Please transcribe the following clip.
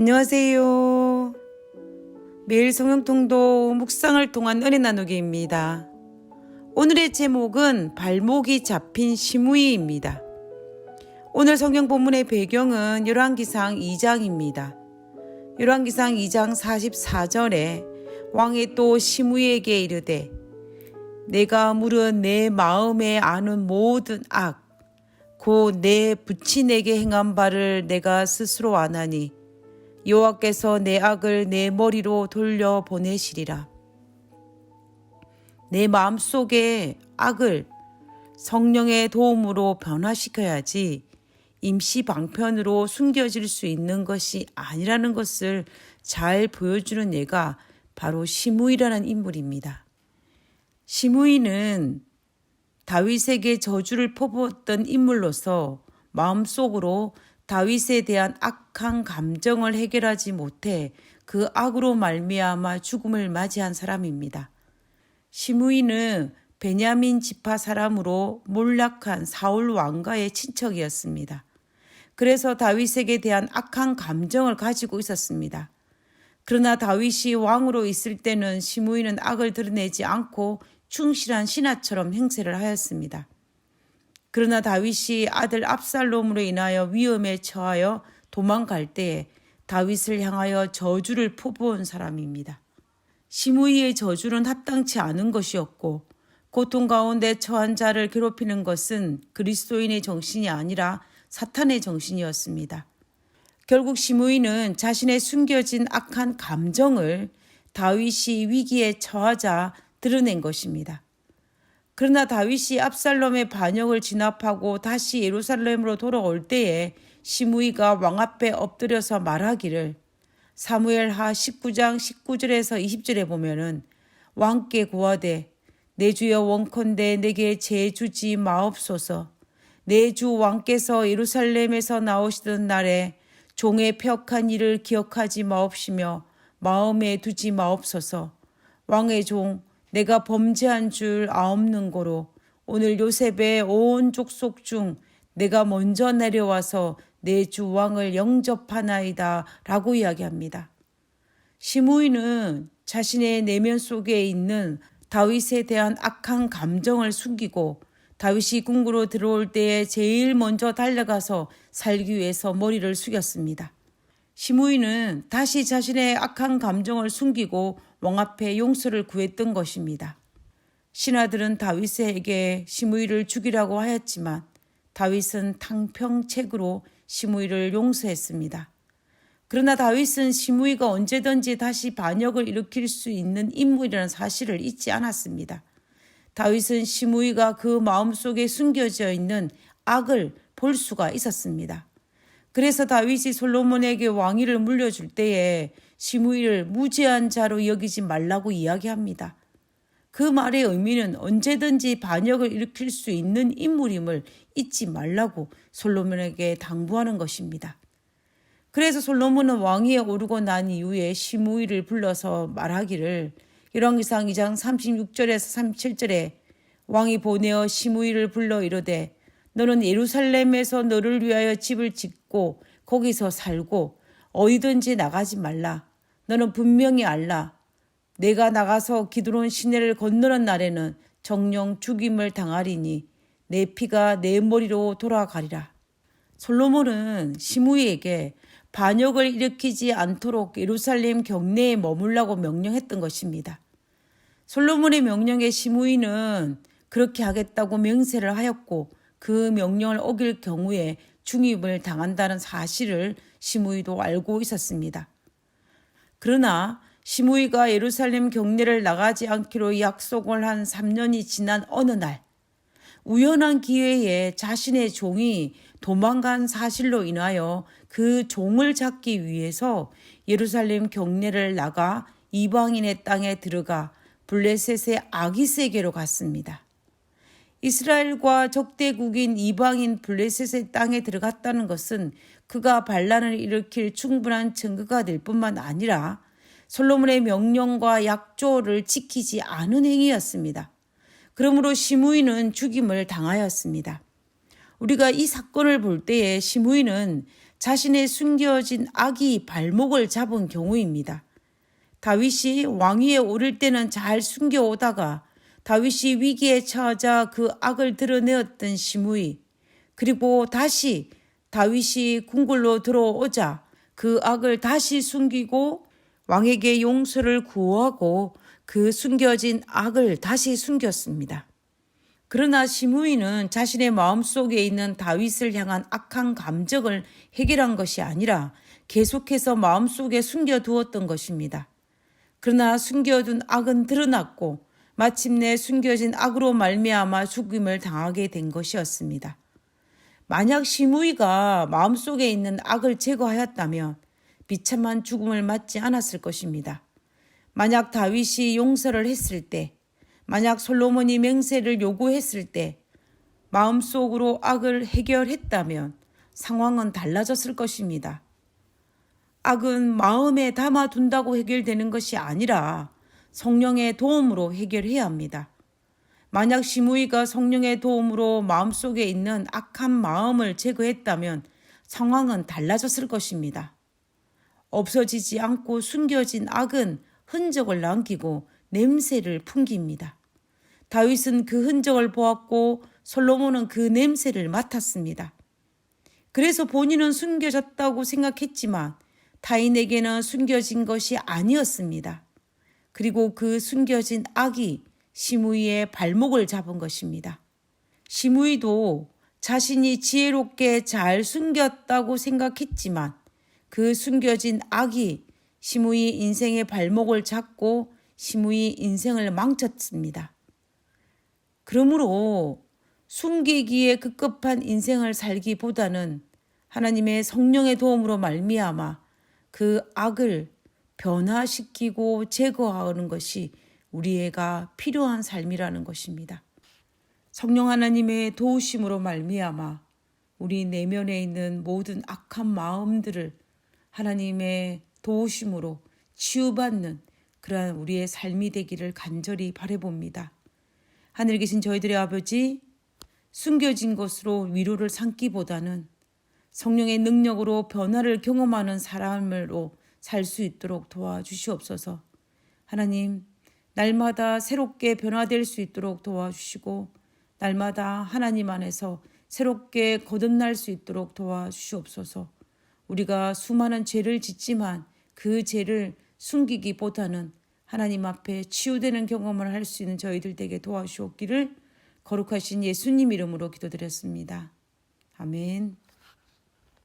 안녕하세요. 매일 성경통독 묵상을 통한 은혜 나누기입니다. 오늘의 제목은 발목이 잡힌 시므이입니다. 오늘 성경 본문의 배경은 열왕기상 2장입니다. 열왕기상 2장 44절에 왕이 또 시므이에게 이르되 내가 물은 내 마음에 아는 모든 악 곧 내 부친에게 행한 바를 내가 스스로 아나니 여호와께서 내 악을 내 머리로 돌려 보내시리라. 내 마음속에 악을 성령의 도움으로 변화시켜야지 임시 방편으로 숨겨질 수 있는 것이 아니라는 것을 잘 보여주는 예가 바로 시므이라는 인물입니다. 시므이는 다윗에게 저주를 퍼부었던 인물로서 마음속으로 다윗에 대한 악한 감정을 해결하지 못해 그 악으로 말미암아 죽음을 맞이한 사람입니다. 시므이는 베냐민 지파 사람으로 몰락한 사울 왕가의 친척이었습니다. 그래서 다윗에게 대한 악한 감정을 가지고 있었습니다. 그러나 다윗이 왕으로 있을 때는 시므이는 악을 드러내지 않고 충실한 신하처럼 행세를 하였습니다. 그러나 다윗이 아들 압살롬으로 인하여 위험에 처하여 도망갈 때에 다윗을 향하여 저주를 퍼부은 사람입니다. 시므이의 저주는 합당치 않은 것이었고 고통 가운데 처한 자를 괴롭히는 것은 그리스도인의 정신이 아니라 사탄의 정신이었습니다. 결국 시므이는 자신의 숨겨진 악한 감정을 다윗이 위기에 처하자 드러낸 것입니다. 그러나 다윗이 압살롬의 반역을 진압하고 다시 예루살렘으로 돌아올 때에 시므이가 왕 앞에 엎드려서 말하기를 사무엘하 19장 19절에서 20절에 보면은 왕께 고하되 내 주여 원컨대 내게 제 주지 마옵소서. 내 주 왕께서 예루살렘에서 나오시던 날에 종의 폐역한 일을 기억하지 마옵시며 마음에 두지 마옵소서. 왕의 종 내가 범죄한 줄 아옵는 고로 오늘 요셉의 온 족속 중 내가 먼저 내려와서 내 주 왕을 영접하나이다 라고 이야기합니다. 시므이는 자신의 내면 속에 있는 다윗에 대한 악한 감정을 숨기고 다윗이 궁으로 들어올 때에 제일 먼저 달려가서 살기 위해서 머리를 숙였습니다. 시므이는 다시 자신의 악한 감정을 숨기고 왕 앞에 용서를 구했던 것입니다. 신하들은 다윗에게 시므이를 죽이라고 하였지만 다윗은 탕평책으로 시므이를 용서했습니다. 그러나 다윗은 시므이가 언제든지 다시 반역을 일으킬 수 있는 인물이라는 사실을 잊지 않았습니다. 다윗은 시므이가 그 마음속에 숨겨져 있는 악을 볼 수가 있었습니다. 그래서 다윗이 솔로몬에게 왕위를 물려줄 때에 시므이를 무죄한 자로 여기지 말라고 이야기합니다. 그 말의 의미는 언제든지 반역을 일으킬 수 있는 인물임을 잊지 말라고 솔로몬에게 당부하는 것입니다. 그래서 솔로몬은 왕위에 오르고 난 이후에 시므이를 불러서 말하기를 열왕기상 2장 36절에서 37절에 왕이 보내어 시므이를 불러 이르되 너는 예루살렘에서 너를 위하여 집을 짓고 거기서 살고 어디든지 나가지 말라. 너는 분명히 알라. 내가 나가서 기드론 시내를 건너는 날에는 정령 죽임을 당하리니 내 피가 내 머리로 돌아가리라. 솔로몬은 시므이에게 반역을 일으키지 않도록 예루살렘 경내에 머물라고 명령했던 것입니다. 솔로몬의 명령에 시므이는 그렇게 하겠다고 맹세를 하였고 그 명령을 어길 경우에 중임을 당한다는 사실을 시므이도 알고 있었습니다. 그러나 시므이가 예루살렘 경내를 나가지 않기로 약속을 한 3년이 지난 어느 날 우연한 기회에 자신의 종이 도망간 사실로 인하여 그 종을 잡기 위해서 예루살렘 경내를 나가 이방인의 땅에 들어가 블레셋의 아기스에게로 갔습니다. 이스라엘과 적대국인 이방인 블레셋의 땅에 들어갔다는 것은 그가 반란을 일으킬 충분한 증거가 될 뿐만 아니라 솔로몬의 명령과 약조를 지키지 않은 행위였습니다. 그러므로 시므이는 죽임을 당하였습니다. 우리가 이 사건을 볼 때에 시므이는 자신의 숨겨진 악이 발목을 잡은 경우입니다. 다윗이 왕위에 오를 때는 잘 숨겨오다가 다윗이 위기에 처하자 그 악을 드러내었던 시므이, 그리고 다시 다윗이 궁궐로 들어오자 그 악을 다시 숨기고 왕에게 용서를 구하고 그 숨겨진 악을 다시 숨겼습니다. 그러나 시므이는 자신의 마음속에 있는 다윗을 향한 악한 감정을 해결한 것이 아니라 계속해서 마음속에 숨겨두었던 것입니다. 그러나 숨겨둔 악은 드러났고 마침내 숨겨진 악으로 말미암아 죽임을 당하게 된 것이었습니다. 만약 시므이가 마음속에 있는 악을 제거하였다면 비참한 죽음을 맞지 않았을 것입니다. 만약 다윗이 용서를 했을 때, 만약 솔로몬이 맹세를 요구했을 때 마음속으로 악을 해결했다면 상황은 달라졌을 것입니다. 악은 마음에 담아둔다고 해결되는 것이 아니라 성령의 도움으로 해결해야 합니다. 만약 시므이가 성령의 도움으로 마음속에 있는 악한 마음을 제거했다면 상황은 달라졌을 것입니다. 없어지지 않고 숨겨진 악은 흔적을 남기고 냄새를 풍깁니다. 다윗은 그 흔적을 보았고 솔로몬은 그 냄새를 맡았습니다. 그래서 본인은 숨겨졌다고 생각했지만 타인에게는 숨겨진 것이 아니었습니다. 그리고 그 숨겨진 악이 시므이의 발목을 잡은 것입니다. 시므이도 자신이 지혜롭게 잘 숨겼다고 생각했지만 그 숨겨진 악이 시므이 인생의 발목을 잡고 시므이 인생을 망쳤습니다. 그러므로 숨기기에 급급한 인생을 살기보다는 하나님의 성령의 도움으로 말미암아 그 악을 변화시키고 제거하는 것이 우리가 필요한 삶이라는 것입니다. 성령 하나님의 도우심으로 말미암아 우리 내면에 있는 모든 악한 마음들을 하나님의 도우심으로 치유받는 그러한 우리의 삶이 되기를 간절히 바라봅니다. 하늘에 계신 저희들의 아버지, 숨겨진 것으로 위로를 삼기보다는 성령의 능력으로 변화를 경험하는 사람으로 살 수 있도록 도와주시옵소서. 하나님, 날마다 새롭게 변화될 수 있도록 도와주시고 날마다 하나님 안에서 새롭게 거듭날 수 있도록 도와주시옵소서. 우리가 수많은 죄를 짓지만 그 죄를 숨기기보다는 하나님 앞에 치유되는 경험을 할 수 있는 저희들 되게 도와주옵기를 거룩하신 예수님 이름으로 기도드렸습니다. 아멘.